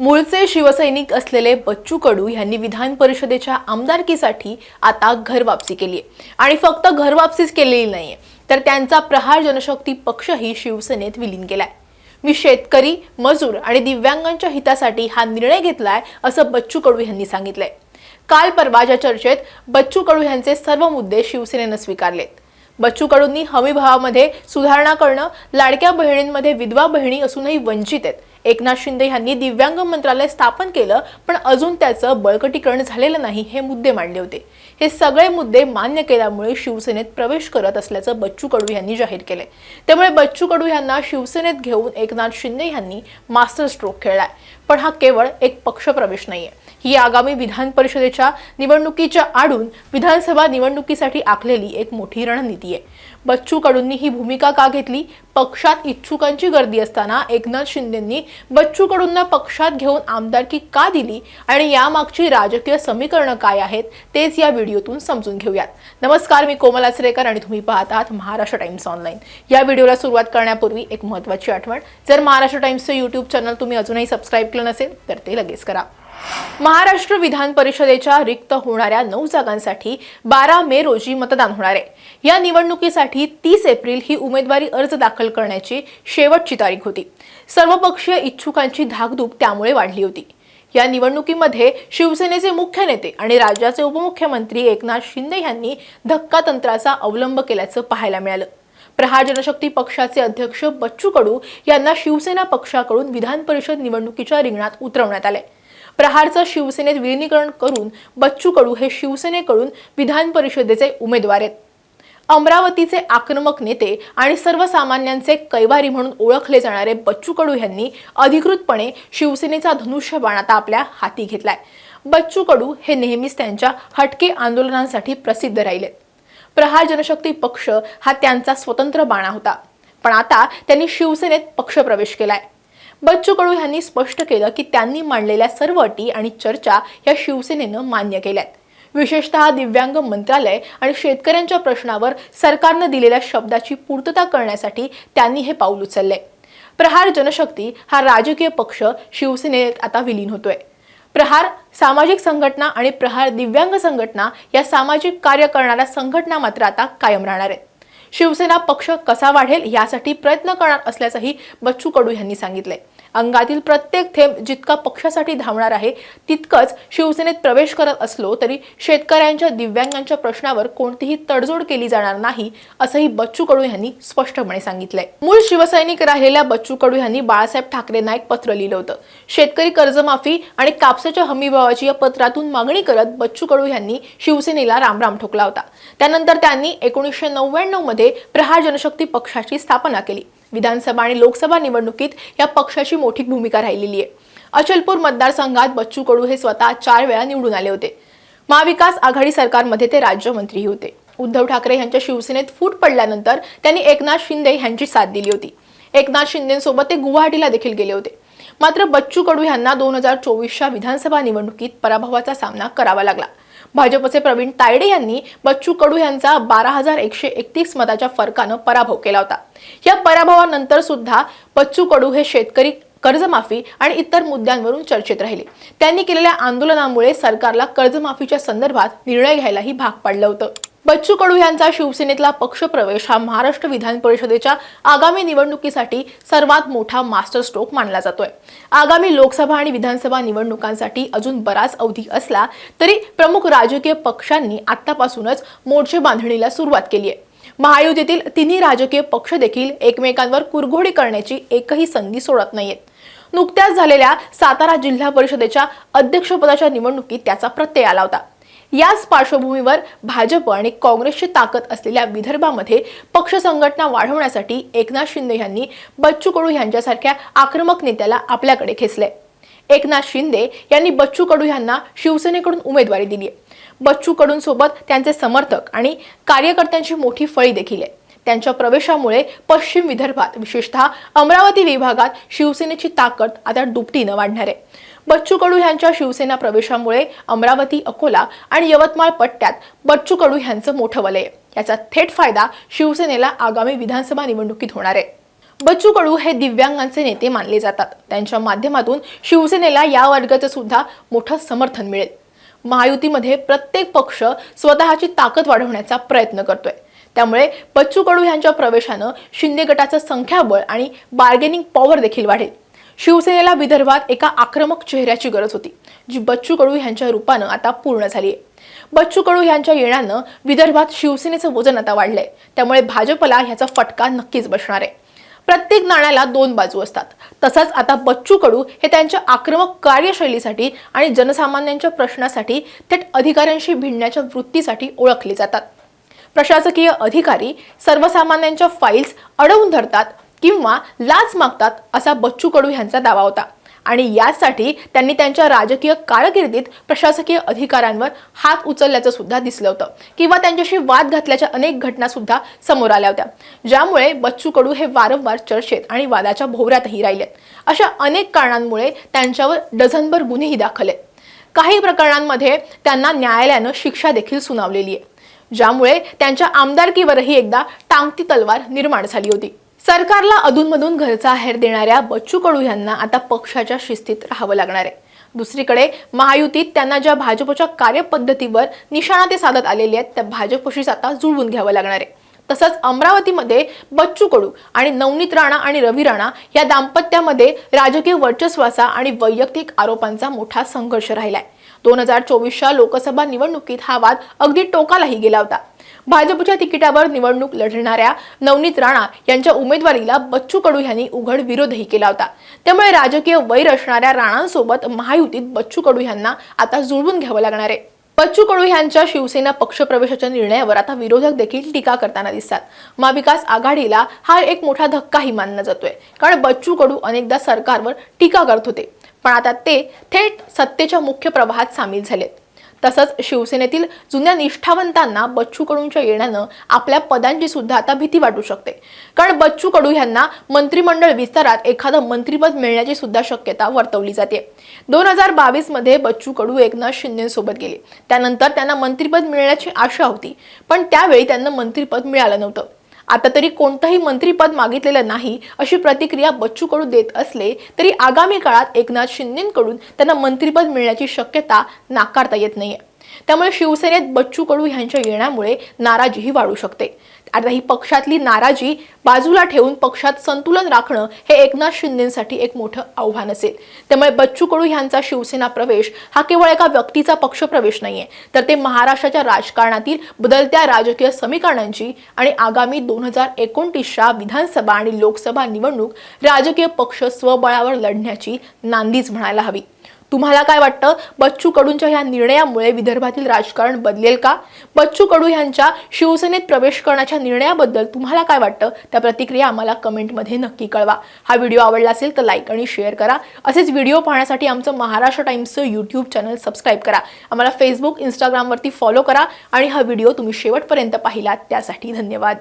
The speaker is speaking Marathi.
मूळचे शिवसैनिक असलेले बच्चू कडू यांनी विधान परिषदेच्या आमदारकीसाठी आता घर वापसी केली आहे आणि फक्त घर वापसीच केलेली नाहीये तर त्यांचा प्रहार जनशक्ती पक्षही शिवसेनेत विलीन केलाय। मी शेतकरी, मजूर आणि दिव्यांगांच्या हितासाठी हा निर्णय घेतलाय असं बच्चू कडू यांनी सांगितलंय। काल परवाच्या चर्चेत बच्चू कडू यांचे सर्व मुद्दे शिवसेनेने स्वीकारलेत। बच्चू कडूंनी हमी भावामध्ये सुधारणा करणं, लाडक्या बहिणींमध्ये विधवा बहिणी असूनही वंचित आहेत, एकनाथ शिंदे यांनी दिव्यांग मंत्रालय स्थापन केलं पण अजून त्याचं बळकटीकरण झालेलं नाही, हे मुद्दे मांडले होते। हे सगळे मुद्दे मान्य केल्यामुळे शिवसेनेत प्रवेश करत असल्याचं बच्चू कडू यांनी जाहीर केले। त्यामुळे बच्चू कडू यांना शिवसेनेत घेऊन एकनाथ शिंदे यांनी मास्टर स्ट्रोक खेळलाय। पण हा केवळ एक पक्ष प्रवेश नाहीये, ही आगामी विधान परिषदेच्या निवडणुकीच्या आडून विधानसभा निवडणुकीसाठी आखलेली एक मोठी रणनीती आहे। बच्चू कडूंनी ही भूमिका का घेतली? पक्षात इच्छुकांची गर्दी असताना एकनाथ शिंदेंनी बच्चू कडूंना पक्षात घेऊन आमदारकी का दिली आणि यामागची राजकीय समीकरणं काय आहेत तेच या व्हिडिओतून समजून घेऊयात। नमस्कार, मी कोमल आचरेकर आणि तुम्ही पाहत आहात महाराष्ट्र टाइम्स ऑनलाईन। या व्हिडिओला सुरुवात करण्यापूर्वी एक महत्त्वाची आठवण, जर महाराष्ट्र टाइम्सचे YouTube चॅनल तुम्ही अजूनही सबस्क्राइब केलं नसेल तर ते लगेच करा। महाराष्ट्र विधान परिषदेच्या रिक्त होणाऱ्या 9 जागांसाठी 12 मे रोजी मतदान होणार आहे। या निवडणुकीसाठी 30 एप्रिल ही उमेदवारी अर्ज दाखल करण्याची शेवटची तारीख होती। सर्वपक्षीय इच्छुकांची धाकधूक त्यामुळे वाढली होती। या निवडणुकीमध्ये शिवसेनेचे मुख्य नेते आणि राज्याचे उपमुख्यमंत्री एकनाथ शिंदे यांनी धक्कातंत्राचा अवलंब केल्याचं पाहायला मिळालं। प्रहार जनशक्ती पक्षाचे अध्यक्ष बच्चू कडू यांना शिवसेना पक्षाकडून विधान परिषद निवडणुकीच्या रिंगणात उतरवण्यात आले। प्रहारचं शिवसेनेत विलीनीकरण करून बच्चू कडू हे शिवसेनेकडून विधान परिषदेचे उमेदवार आहेत। अमरावतीचे आक्रमक नेते आणि सर्वसामान्यांचे कैवारी म्हणून ओळखले जाणारे बच्चू कडू यांनी अधिकृतपणे शिवसेनेचा धनुष्यबाण आता आपल्या हाती घेतलाय। बच्चू कडू हे नेहमीच त्यांच्या हटके आंदोलनांसाठी प्रसिद्ध राहिले। प्रहार जनशक्ती पक्ष हा त्यांचा स्वतंत्र बाणा होता, पण आता त्यांनी शिवसेनेत पक्षप्रवेश केलाय। बच्चू कडू यांनी स्पष्ट केलं की त्यांनी मांडलेल्या सर्व अटी आणि चर्चा या शिवसेनेनं मान्य केल्यात। विशेषतः दिव्यांग मंत्रालय आणि शेतकऱ्यांच्या प्रश्नावर सरकारने दिलेल्या शब्दाची पूर्तता करण्यासाठी त्यांनी हे पाऊल उचलले। प्रहार जनशक्ती हा राजकीय पक्ष शिवसेनेत आता विलीन होतोय। प्रहार सामाजिक संघटना आणि प्रहार दिव्यांग संघटना या सामाजिक कार्य करणाऱ्या संघटना मात्र आता कायम राहणार आहेत। शिवसेना पक्ष कसा वाढेल यासाठी प्रयत्न करणार असल्याचंही बच्चू कडू यांनी सांगितले। अंगातील प्रत्येक थेंब जितका पक्षासाठी धावणार आहे तितकंच शिवसेनेत प्रवेश करत असलो तरी शेतकऱ्यांच्या, दिव्यांगांच्या प्रश्नावर कोणतीही तडजोड केली जाणार नाही असंही बच्चू कडू यांनी स्पष्टपणे सांगितलंय। मूळ शिवसैनिक राहिलेल्या बच्चू कडू यांनी बाळासाहेब ठाकरेंना एक पत्र लिहिलं होतं। शेतकरी कर्जमाफी आणि कापसाच्या हमीभावाची या पत्रातून मागणी करत बच्चू कडू यांनी शिवसेनेला रामराम ठोकला होता। त्यानंतर त्यांनी 1999 मध्ये प्रहार जनशक्ती पक्षाची स्थापना केली। विधानसभा आणि लोकसभा निवडणुकीत या पक्षाची मोठी भूमिका राहिलेली आहे। अचलपूर मतदारसंघात बच्चू कडू हे स्वतः 4 वेळा निवडून आले होते। महाविकास आघाडी सरकारमध्ये ते राज्यमंत्रीही होते। उद्धव ठाकरे यांच्या शिवसेनेत फूट पडल्यानंतर त्यांनी एकनाथ शिंदे यांची साथ दिली होती। एकनाथ शिंदेंसोबत ते गुवाहाटीला देखील गेले होते। मात्र बच्चू कडू यांना 2024च्या विधानसभा निवडणुकीत पराभवाचा सामना करावा लागला। भाजपचे प्रवीण तायडे यांनी बच्चू कडू यांचा 12,131 मताच्या फरकानं पराभव केला होता। या पराभवानंतर सुद्धा बच्चू कडू हे शेतकरी कर्जमाफी आणि इतर मुद्द्यांवरून चर्चेत राहिले। त्यांनी केलेल्या आंदोलनामुळे सरकारला कर्जमाफीच्या संदर्भात निर्णय घ्यायलाही भाग पाडलं होतं। बच्चू कडू यांचा शिवसेनेतला पक्षप्रवेश हा महाराष्ट्र विधान परिषदेच्या आगामी निवडणुकीसाठी सर्वात मोठा मास्टर स्ट्रोक मानला जातोय। आगामी लोकसभा आणि विधानसभा निवडणुकांसाठी अजून बराच अवधी असला तरी प्रमुख राजकीय पक्षांनी आतापासूनच मोर्चे बांधणीला सुरुवात केली आहे। महायुतीतील तिन्ही राजकीय पक्ष देखील एकमेकांवर कुरघोडी करण्याची एकही संधी सोडत नाहीयेत। नुकत्याच झालेल्या सातारा जिल्हा परिषदेच्या अध्यक्षपदाच्या निवडणुकीत त्याचा प्रत्यय आला होता। याच पार्श्वभूमीवर भाजप आणि काँग्रेसची ताकद असलेल्या विदर्भामध्ये पक्ष संघटना वाढवण्यासाठी एकनाथ शिंदे यांनी बच्चू कडू यांच्यासारख्या आक्रमक नेत्याला आपल्याकडे खेचले। एकनाथ शिंदे यांनी बच्चू कडू यांना शिवसेनेकडून उमेदवारी दिली आहे। बच्चू कडूंसोबत त्यांचे समर्थक आणि कार्यकर्त्यांची मोठी फळी देखील आहे। त्यांच्या प्रवेशामुळे पश्चिम विदर्भात विशेषतः अमरावती विभागात शिवसेनेची ताकद आता दुपटीने वाढणार आहे। बच्चू कडू यांच्या शिवसेना प्रवेशामुळे अमरावती, अकोला आणि यवतमाळ पट्ट्यात बच्चू कडू यांचं मोठं वलय आहे। याचा थेट फायदा शिवसेनेला आगामी विधानसभा निवडणुकीत होणार आहे। बच्चू कडू हे दिव्यांगांचे नेते मानले जातात. त्यांच्या माध्यमातून शिवसेनेला या वर्गाचे सुद्धा मोठं समर्थन मिळेल. महायुतीमध्ये प्रत्येक पक्ष स्वतःची ताकद वाढवण्याचा प्रयत्न करतोय. त्यामुळे बच्चू कडू यांच्या प्रवेशानं शिंदे गटाचं संख्याबळ आणि बार्गेनिंग पॉवर देखील वाढेल. शिवसेनेला विदर्भात एका आक्रमक चेहऱ्याची गरज होती, जी बच्चू कडू यांच्या रूपानं आता पूर्ण झाली आहे. बच्चू कडू यांच्या येण्यानं विदर्भात शिवसेनेचं वजन आता वाढलंय. त्यामुळे भाजपला ह्याचा फटका नक्कीच बसणार आहे. प्रत्येक नाण्याला दोन बाजू असतात. तसंच आता बच्चू कडू हे त्यांच्या आक्रमक कार्यशैलीसाठी आणि जनसामान्यांच्या प्रश्नासाठी थेट अधिकाऱ्यांशी भिडण्याच्या वृत्तीसाठी ओळखले जातात. प्रशासकीय अधिकारी सर्वसामान्यांच्या फाईल्स अडवून धरतात किंवा लाच मागतात असा बच्चू कडू यांचा दावा होता आणि यासाठी त्यांनी त्यांच्या राजकीय कारकिर्दीत प्रशासकीय अधिकाऱ्यांवर हात उचलल्याचं सुद्धा दिसलं होतं किंवा त्यांच्याशी वाद घातल्याच्या अनेक घटना सुद्धा समोर आल्या होत्या, ज्यामुळे बच्चू कडू हे वारंवार चर्चेत आणि वादाच्या भोवऱ्यातही राहिलेत. अशा अनेक कारणांमुळे त्यांच्यावर डझनभर गुन्हेही दाखल आहेत. काही प्रकरणांमध्ये त्यांना न्यायालयानं शिक्षा देखील सुनावलेली आहे, ज्यामुळे त्यांच्या आमदारकीवरही एकदा टांगती तलवार निर्माण झाली होती. सरकारला अधूनमधून घरचा आहेर देणाऱ्या बच्चू कडू यांना आता पक्षाच्या शिस्तीत राहावं लागणार आहे. दुसरीकडे महायुतीत त्यांना ज्या भाजपच्या कार्यपद्धतीवर निशाणा ते साधत आलेले आहेत त्या भाजपशीच आता जुळवून घ्यावं लागणार आहे. तसंच अमरावतीमध्ये बच्चू कडू आणि नवनीत राणा आणि रवी राणा या दाम्पत्यामध्ये राजकीय वर्चस्वाचा आणि वैयक्तिक आरोपांचा मोठा संघर्ष राहिलाय. 2024च्या लोकसभा निवडणुकीत हा वाद अगदी टोकालाही गेला होता. भाजपच्या तिकिटावर निवडणूक लढणाऱ्या नवनीत राणा यांच्या उमेदवारीला बच्चू कडू यांनी उघड विरोधही केला होता. त्यामुळे राजकीय वैर असणाऱ्या राणांसोबत महायुतीत बच्चू कडू यांना आता जुळवून घ्यावं लागणार आहे. बच्चू कडू यांच्या शिवसेना पक्षप्रवेशाच्या निर्णयावर आता विरोधक देखील टीका करताना दिसतात. महाविकास आघाडीला हा एक मोठा धक्काही मानला जातोय, कारण बच्चू कडू अनेकदा सरकारवर टीका करत होते, पण आता ते थेट सत्तेच्या मुख्य प्रवाहात सामील झालेत. तसंच शिवसेनेतील जुन्या निष्ठावंतांना बच्चू कडूंच्या येण्यानं आपल्या पदांची सुद्धा आता भीती वाटू शकते, कारण बच्चू कडू यांना मंत्रिमंडळ विस्तारात एखादं मंत्रिपद मिळण्याची सुद्धा शक्यता वर्तवली जाते. 2022 मध्ये बच्चू कडू एकनाथ शिंदेसोबत गेले. त्यानंतर त्यांना मंत्रिपद मिळण्याची आशा होती, पण त्यावेळी त्यांना मंत्रिपद मिळालं नव्हतं. आता तरी कोणतंही मंत्रिपद मागितलेलं नाही अशी प्रतिक्रिया बच्चू कडू देत असले तरी आगामी काळात एकनाथ शिंदेंकडून त्यांना मंत्रिपद मिळण्याची शक्यता नाकारता येत नाहीये. त्यामुळे शिवसेनेत बच्चू कडू यांच्या येण्यामुळे नाराजीही वाढू शकते. आता ही पक्षातली नाराजी बाजूला ठेवून पक्षात संतुलन राखणं हे एकनाथ शिंदेसाठी एक मोठं आव्हान असेल. त्यामुळे बच्चू कडू यांचा शिवसेना प्रवेश हा केवळ एका व्यक्तीचा पक्षप्रवेश नाहीये, तर ते महाराष्ट्राच्या राजकारणातील बदलत्या राजकीय समीकरणांची आणि आगामी 2029च्या विधानसभा आणि लोकसभा निवडणूक राजकीय पक्ष स्वबळावर लढण्याची नांदीच म्हणायला हवी. तुम्हाला काय वाटतं? बच्चू कडूंच्या या निर्णयामुळे विदर्भातील राजकारण बदलेल का? बच्चू कडू यांच्या शिवसेनेत प्रवेश करण्याच्या निर्णयाबद्दल तुम्हाला काय वाटतं? त्या प्रतिक्रिया आम्हाला कमेंटमध्ये नक्की कळवा. हा व्हिडिओ आवडला असेल तर लाईक आणि शेअर करा. असेच व्हिडिओ पाहण्यासाठी आमचं महाराष्ट्र टाइम्सचं यूट्यूब चॅनल सबस्क्राईब करा. आम्हाला फेसबुक, इंस्टाग्रामवरती फॉलो करा आणि हा व्हिडिओ तुम्ही शेवटपर्यंत पाहिलात त्यासाठी धन्यवाद.